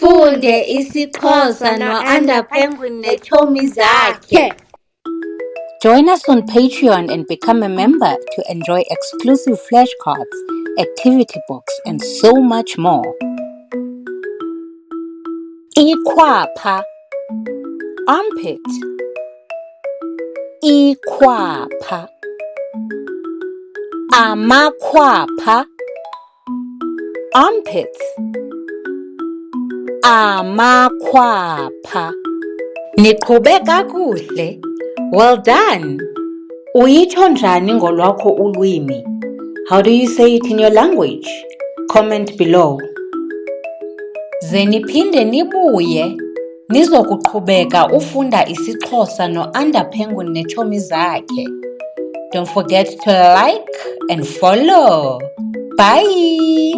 Sifunde isiXhosa no-Under Penguin neetshomi zakhe. Join us on Patreon and become a member to enjoy exclusive flashcards, activity books, and so much more. Ikhwapha, armpit. Ikhwapha. Amakhwapha, armpits. Amakhwapha. Niqhube kakuhle. Well done. Uyitsho njani ngolwakho ulwimi? How do you say it in your language? Comment below. Ze niphinde nibuye nizokuqhubeka ufunda isiXhosa no-Under Penguin neetshomi zakhe. Don't forget to like and follow. Bye!